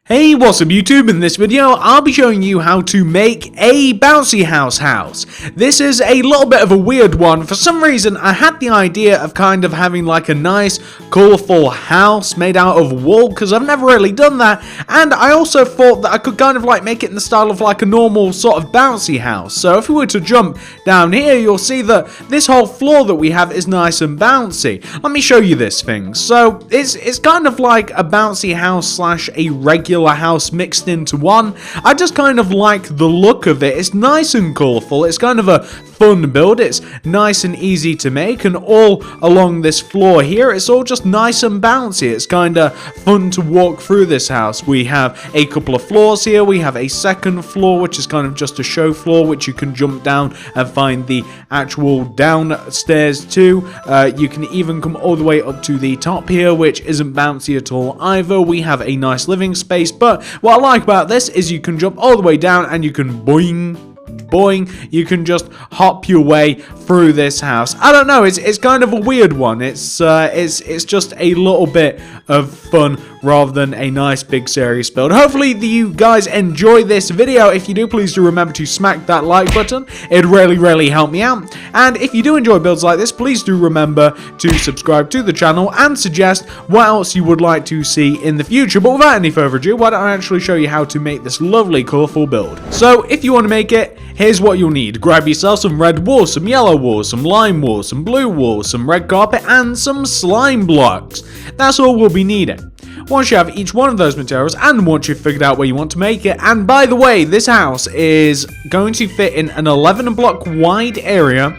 Hey, what's up YouTube? In this video, I'll be showing you how to make a bouncy house. This is a little bit of a weird one. For some reason, I had the idea of kind of having like a nice, colourful house made out of wool, because I've never really done that. And I also thought that I could kind of like make it in the style of like a normal sort of bouncy house. So if we were to jump down here, you'll see that this whole floor that we have is nice and bouncy. Let me show you this thing. So it's kind of like a bouncy house slash a regular house mixed into one. I just kind of like the look of it. It's nice and colourful. It's kind of a fun build. It's nice and easy to make, and all along this floor here, it's all just nice and bouncy. It's kind of fun to walk through this house. We have a couple of floors here. We have a second floor, which is kind of just a show floor, which you can jump down and find the actual downstairs to. You can even come all the way up to the top here, which isn't bouncy at all either. We have a nice living space, but what I like about this is you can jump all the way down and you can boing, you can just hop your way through this house. I don't know, it's kind of a weird one. It's just a little bit of fun rather than a nice big serious build. Hopefully you guys enjoy this video. If you do, please do remember to smack that like button. It'd really help me out. And if you do enjoy builds like this, please do remember to subscribe to the channel and suggest what else you would like to see in the future. But without any further ado, why don't I actually show you how to make this lovely colourful build. So if you want to make it, here's what you'll need. Grab yourself some red wool, some yellow wool, some lime wool, some blue wool, some red carpet, and some slime blocks. That's all we'll be needing. Once you have each one of those materials, and once you've figured out where you want to make it, and by the way, this house is going to fit in an 11 block wide area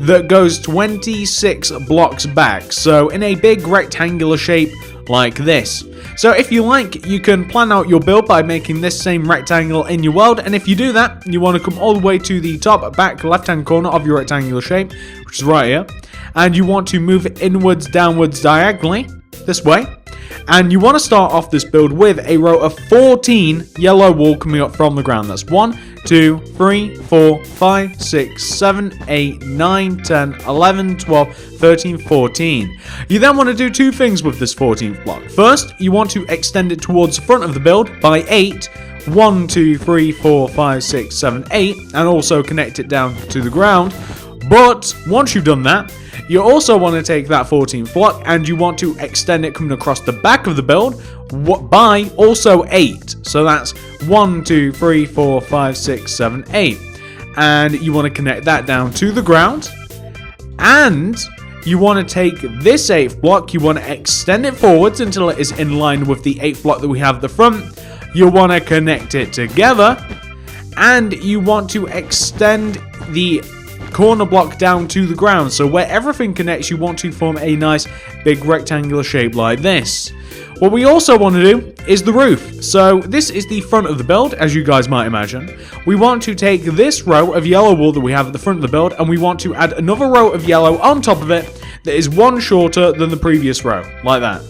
that goes 26 blocks back, so in a big rectangular shape like this. So if you like, you can plan out your build by making this same rectangle in your world, and if you do that, you want to come all the way to the top back left hand corner of your rectangular shape, which is right here, and you want to move inwards, downwards, diagonally, this way. And you want to start off this build with a row of 14 yellow wool coming up from the ground. That's 1, 2, 3, 4, 5, 6, 7, 8, 9, 10, 11, 12, 13, 14. You then want to do two things with this 14th block. First, you want to extend it towards the front of the build by 8. 1, 2, 3, 4, 5, 6, 7, 8. And also connect it down to the ground. But once you've done that, you also want to take that 14th block and you want to extend it coming across the back of the build by also 8. So that's 1, 2, 3, 4, 5, 6, 7, 8. And you want to connect that down to the ground. And you want to take this 8th block, you want to extend it forwards until it is in line with the 8th block that we have at the front. You want to connect it together. And you want to extend the corner block down to the ground, so where everything connects, you want to form a nice big rectangular shape like this. What we also want to do is the roof. So this is the front of the build, as you guys might imagine. We want to take this row of yellow wool that we have at the front of the build, and we want to add another row of yellow on top of it that is one shorter than the previous row, like that.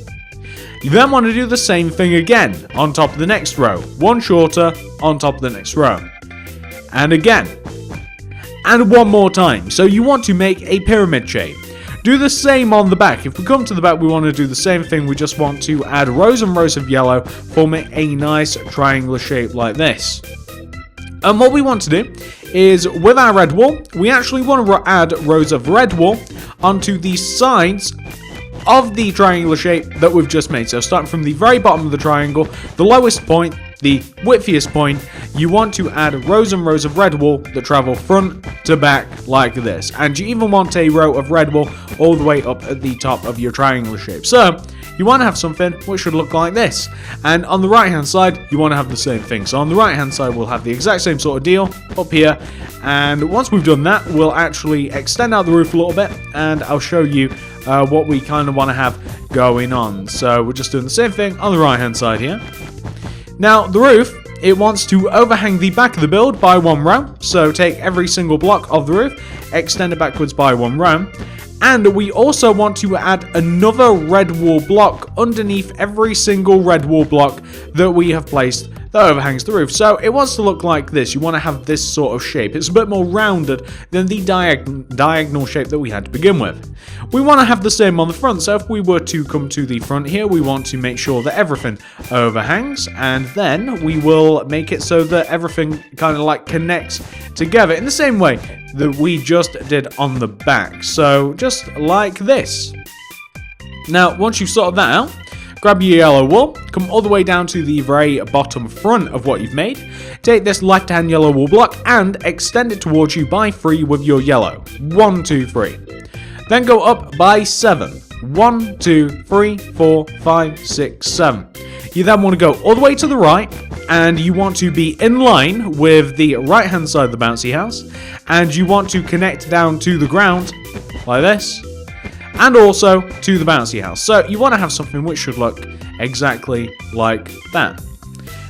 You then want to do the same thing again on top of the next row, one shorter on top of the next row, and again. And one more time. So you want to make a pyramid shape. Do the same on the back. If we come to the back, we want to do the same thing. We just want to add rows and rows of yellow, forming a nice triangular shape like this. And what we want to do is, with our red wool, we actually want to add rows of red wool onto the sides of the triangular shape that we've just made. So starting from the very bottom of the triangle, the lowest point, the widthiest point, you want to add rows and rows of red wool that travel front to back like this. And you even want a row of red wool all the way up at the top of your triangular shape. So you want to have something which should look like this. And on the right hand side, you want to have the same thing. So on the right hand side, we'll have the exact same sort of deal up here. And once we've done that, we'll actually extend out the roof a little bit, and I'll show you what we kind of want to have going on. So we're just doing the same thing on the right hand side here. Now the roof, it wants to overhang the back of the build by one row. So take every single block of the roof, extend it backwards by one row. And we also want to add another red wool block underneath every single red wool block that we have placed that overhangs the roof. So it wants to look like this. You want to have this sort of shape. It's a bit more rounded than the diagonal shape that we had to begin with. We want to have the same on the front. So if we were to come to the front here, we want to make sure that everything overhangs, and then we will make it so that everything kind of like connects together in the same way that we just did on the back. So just like this. Now, once you've sorted that out, grab your yellow wool, come all the way down to the very bottom front of what you've made, take this left-hand yellow wool block and extend it towards you by 3 with your yellow. 1, 2, 3. Then go up by 7. 1, 2, 3, 4, 5, 6, 7. You then want to go all the way to the right, and you want to be in line with the right-hand side of the bouncy house, and you want to connect down to the ground like this, and also to the bouncy house. So you want to have something which should look exactly like that.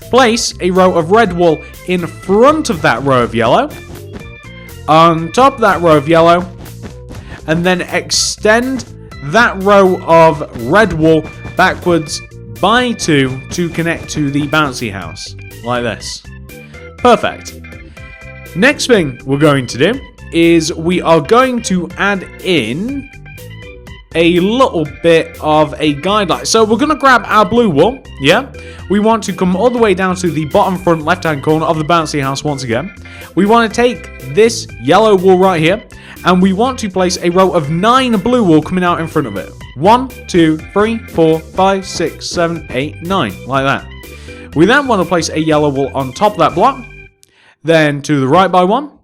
Place a row of red wool in front of that row of yellow, on top of that row of yellow, and then extend that row of red wool backwards by 2 to connect to the bouncy house, like this. Perfect. Next thing we're going to do is we are going to add in a little bit of a guideline. So we're going to grab our blue wool, yeah? We want to come all the way down to the bottom front left-hand corner of the bouncy house once again. We want to take this yellow wool right here, and we want to place a row of 9 blue wool coming out in front of it. 1, 2, 3, 4, 5, 6, 7, 8, 9, like that. We then want to place a yellow wool on top of that block, then to the right by 1,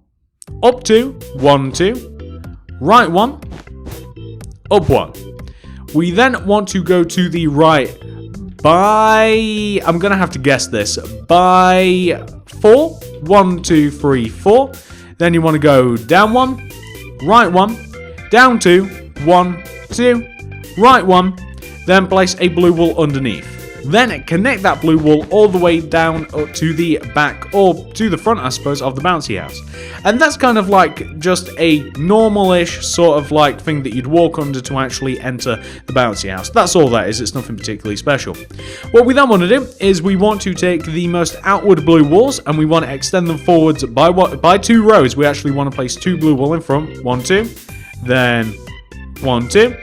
up 2, 1, 2, right 1, up 1. We then want to go to the right by, I'm going to have to guess this, by 4, 1, 2, 3, 4. Then you want to go down 1, right 1, down 2, 1, 2, right 1, then place a blue wool underneath. Then connect that blue wool all the way down up to the back, or to the front, I suppose, of the bouncy house. And that's kind of like just a normal-ish sort of like thing that you'd walk under to actually enter the bouncy house. That's all that is. It's nothing particularly special. What we then want to do is we want to take the most outward blue wools and we want to extend them forwards by 2 rows. We actually want to place 2 blue wool in front. 1, 2. Then 1, 2.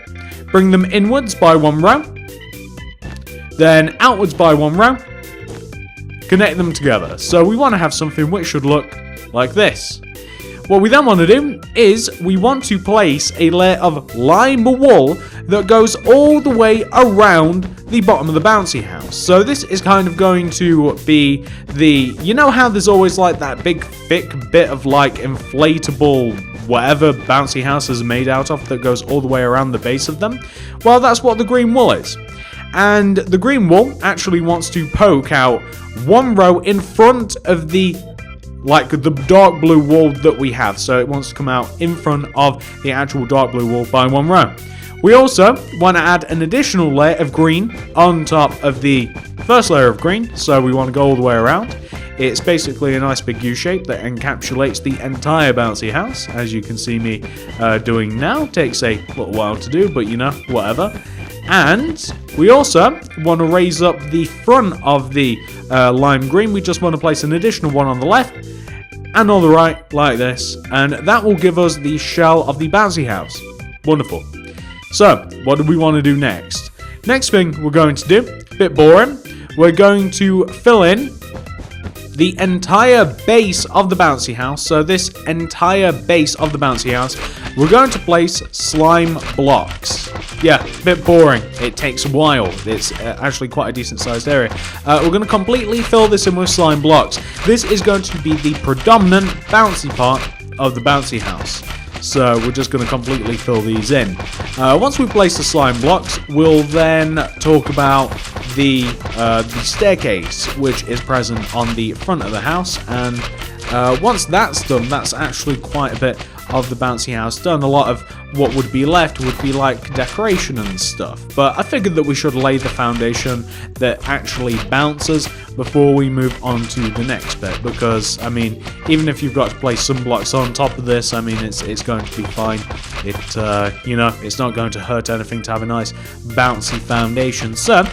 Bring them inwards by 1 row. Then outwards by 1 row, connect them together. So we want to have something which should look like this. What we then want to do is we want to place a layer of lime wool that goes all the way around the bottom of the bouncy house. So this is kind of going to be the, you know how there's always like that big thick bit of like inflatable whatever bouncy house is made out of that goes all the way around the base of them? Well, that's what the green wool is. And the green wool actually wants to poke out 1 row in front of the dark blue wool that we have. So it wants to come out in front of the actual dark blue wool by 1 row. We also want to add an additional layer of green on top of the first layer of green. So we want to go all the way around. It's basically a nice big U shape that encapsulates the entire bouncy house, as you can see me doing now. Takes a little while to do, but you know, whatever. And we also want to raise up the front of the lime green. We just want to place an additional one on the left and on the right, like this. And that will give us the shell of the bouncy house. Wonderful. So, what do we want to do next? Next thing we're going to do, a bit boring, we're going to fill in the entire base of the bouncy house. So this entire base of the bouncy house, we're going to place slime blocks. Yeah, a bit boring. It takes a while. It's actually quite a decent sized area. We're going to completely fill this in with slime blocks. This is going to be the predominant bouncy part of the bouncy house. So we're just going to completely fill these in. Once we place the slime blocks, we'll then talk about the staircase, which is present on the front of the house. And once that's done, that's actually quite a bit of the bouncy house done. A lot of what would be left would be like decoration and stuff. But I figured that we should lay the foundation that actually bounces before we move on to the next bit. Because, I mean, even if you've got to place some blocks on top of this, I mean, it's going to be fine. You know, it's not going to hurt anything to have a nice bouncy foundation. So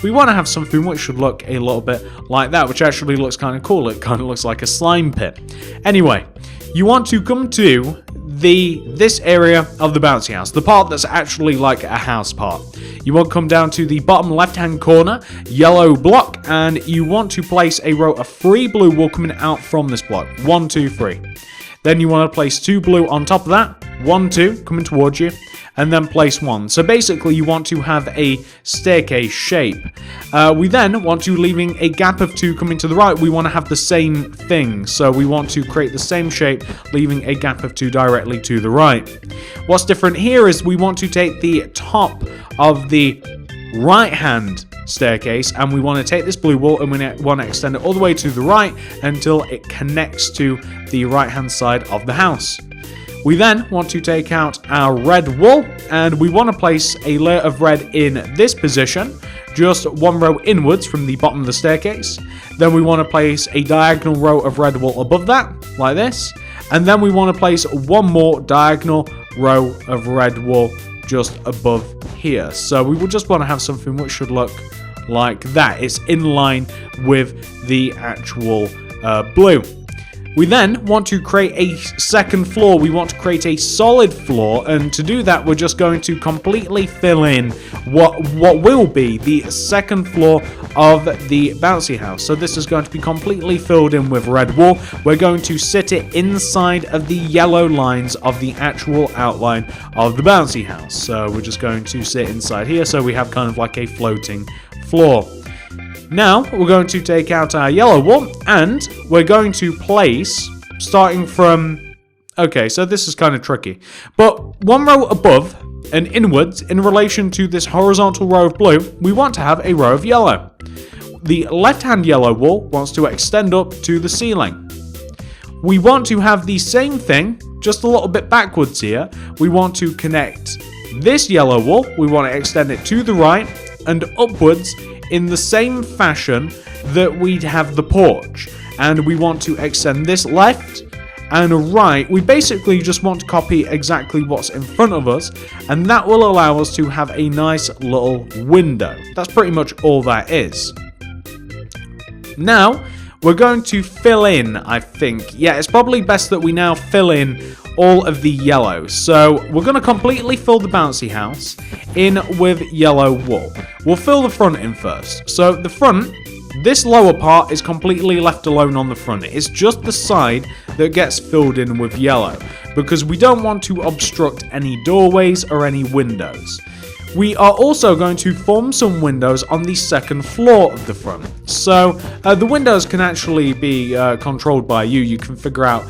we want to have something which should look a little bit like that, which actually looks kind of cool. It kind of looks like a slime pit. Anyway, you want to come to this area of the bouncy house, the part that's actually like a house part. You want to come down to the bottom left hand corner, yellow block, and you want to place a row of 3 blue wool coming out from this block. 1, 2, 3. Then you want to place 2 blue on top of that, 1, 2 coming towards you, and then place 1. So basically you want to have a staircase shape. We then want to leaving a gap of 2 coming to the right. We want to have the same thing. So we want to create the same shape, leaving a gap of 2 directly to the right. What's different here is we want to take the top of the right hand staircase, and we want to take this blue wool and we want to extend it all the way to the right until it connects to the right hand side of the house. We then want to take out our red wool, and we want to place a layer of red in this position, just 1 row inwards from the bottom of the staircase. Then we want to place a diagonal row of red wool above that, like this. And then we want to place 1 more diagonal row of red wool just above here. So we will just want to have something which should look like that. It's in line with the actual blue. We then want to create a second floor. We want to create a solid floor, and to do that we're just going to completely fill in what will be the second floor of the bouncy house. So this is going to be completely filled in with red wool. We're going to sit it inside of the yellow lines of the actual outline of the bouncy house. So we're just going to sit inside here, so we have kind of like a floating floor. Now we're going to take out our yellow wool, and we're going to place, starting from, okay, so this is kind of tricky, but 1 row above and inwards in relation to this horizontal row of blue, we want to have a row of yellow. The left hand yellow wool wants to extend up to the ceiling. We want to have the same thing, just a little bit backwards here. We want to connect this yellow wool, we want to extend it to the right and upwards in the same fashion that we'd have the porch. And we want to extend this left and right. We basically just want to copy exactly what's in front of us, and that will allow us to have a nice little window. That's pretty much all that is. Now we're going to fill in, I think. Yeah, it's probably best that we now fill in all of the yellow. So we're going to completely fill the bouncy house in with yellow wool. We'll fill the front in first. So the front, this lower part is completely left alone on the front. It's just the side that gets filled in with yellow, because we don't want to obstruct any doorways or any windows. We are also going to form some windows on the second floor of the front. So the windows can actually be controlled by you. You can figure out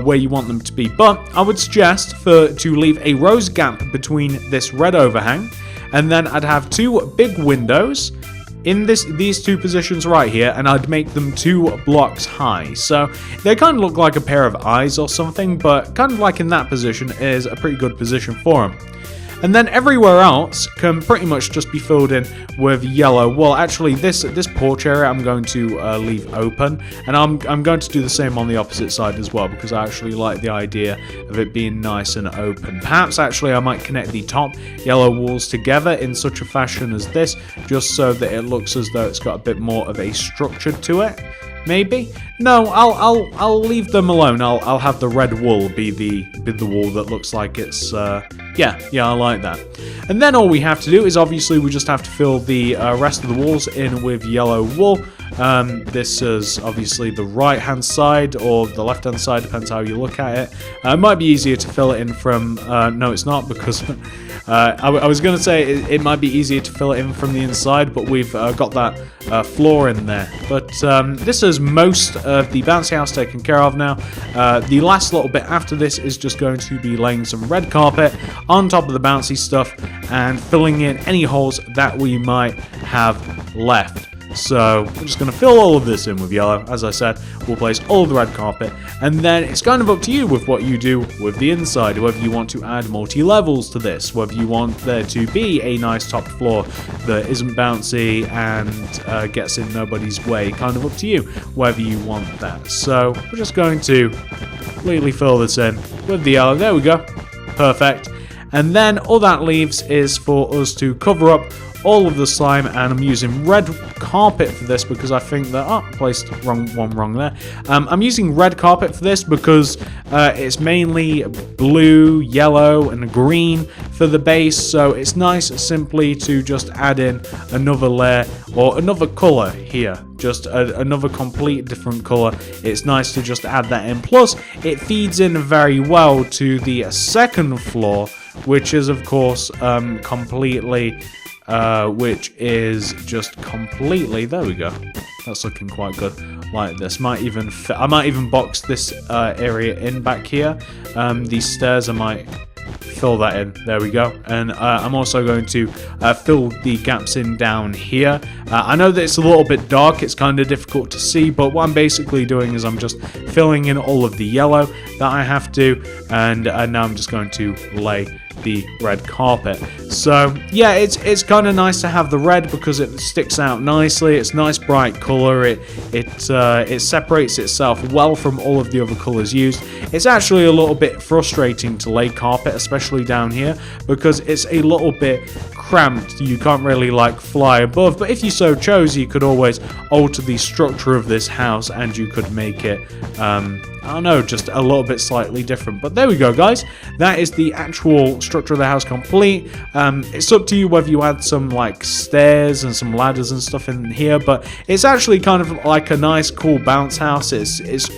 where you want them to be. But I would suggest to leave a rose gap between this red overhang, and then I'd have 2 big windows in these 2 positions right here, and I'd make them 2 blocks high. So they kind of look like a pair of eyes or something, but kind of like in that position is a pretty good position for them. And then everywhere else can pretty much just be filled in with yellow wool. Actually, this porch area I'm going to leave open, and I'm going to do the same on the opposite side as well, because I actually like the idea of it being nice and open. Perhaps actually I might connect the top yellow walls together in such a fashion as this, just so that it looks as though it's got a bit more of a structure to it. Maybe? No, I'll leave them alone. I'll have the red wool be the wool that looks like it's yeah, I like that. And then all we have to do is obviously we just have to fill the rest of the walls in with yellow wool. This is obviously the right hand side or the left hand side, depends how you look at it. It might be easier to fill it in from no, it's not, because I was going to say it might be easier to fill it in from the inside, but we've got that floor in there. But this is most of the bouncy house taken care of now. The last little bit after this is just going to be laying some red carpet on top of the bouncy stuff and filling in any holes that we might have left. So we're just going to fill all of this in with yellow. As I said, we'll place all of the red carpet, and then it's kind of up to you with what you do with the inside, whether you want to add multi-levels to this, whether you want there to be a nice top floor that isn't bouncy and gets in nobody's way. Kind of up to you whether you want that. So we're just going to completely fill this in with the yellow. There we go. Perfect. And then all that leaves is for us to cover up all of the slime, and I'm using red carpet for this because I think that, placed wrong there. I'm using red carpet for this because it's mainly blue, yellow, and green for the base, so it's nice simply to just add in another layer or another color here, just another complete different color. It's nice to just add that in, plus it feeds in very well to the second floor, which is of course completely which is just completely, there we go, that's looking quite good like this. Might even fit, I might even box this area in back here. These stairs, I might fill that in, there we go. And I'm also going to fill the gaps in down here. I know that it's a little bit dark, it's kind of difficult to see, but what I'm basically doing is I'm just filling in all of the yellow that I have to, and now I'm just going to lay the red carpet. So yeah, it's kind of nice to have the red because it sticks out nicely. It's nice bright color. It separates itself well from all of the other colors used. It's actually a little bit frustrating to lay carpet, especially down here, because it's a little bit cramped. You can't really like fly above, but if you so chose, you could always alter the structure of this house and you could make it I don't know, just a little bit slightly different. But there we go, guys. That is the actual structure of the house complete. It's up to you whether you add some like stairs and some ladders and stuff in here, but it's actually kind of like a nice cool bounce house. It's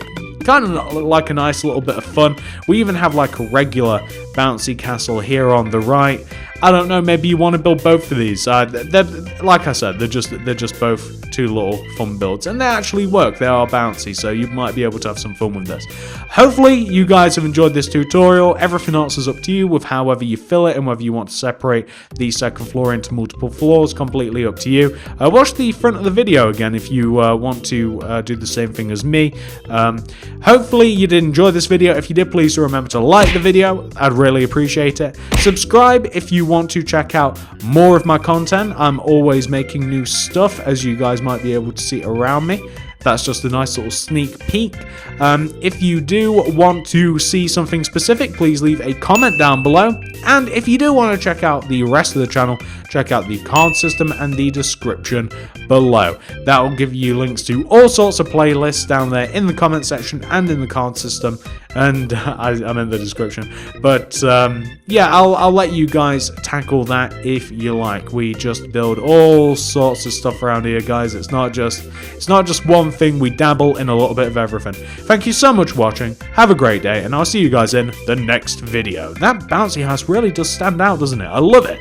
kind of like a nice little bit of fun. We even have like a regular bouncy castle here on the right. I don't know, maybe you want to build both of these. They're, like I said, they're just both two little fun builds, and they actually work. They are bouncy, so you might be able to have some fun with this. Hopefully you guys have enjoyed this tutorial. Everything else is up to you with however you fill it and whether you want to separate the second floor into multiple floors. Completely up to you. Watch the front of the video again if you want to do the same thing as me. Hopefully you did enjoy this video. If you did, please remember to like the video. I'd really appreciate it. Subscribe if you want to check out more of my content. I'm always making new stuff, as you guys might be able to see around me. That's just a nice little sneak peek. If you do want to see something specific, please leave a comment down below. And if you do want to check out the rest of the channel, check out the card system and the description below. That will give you links to all sorts of playlists down there in the comment section and in the card system. And I'm in the description. But yeah, I'll let you guys tackle that if you like. We just build all sorts of stuff around here, guys. It's not just one thing. We dabble in a little bit of everything. Thank you so much for watching. Have a great day, and I'll see you guys in the next video. That bouncy house really does stand out, doesn't it? I love it.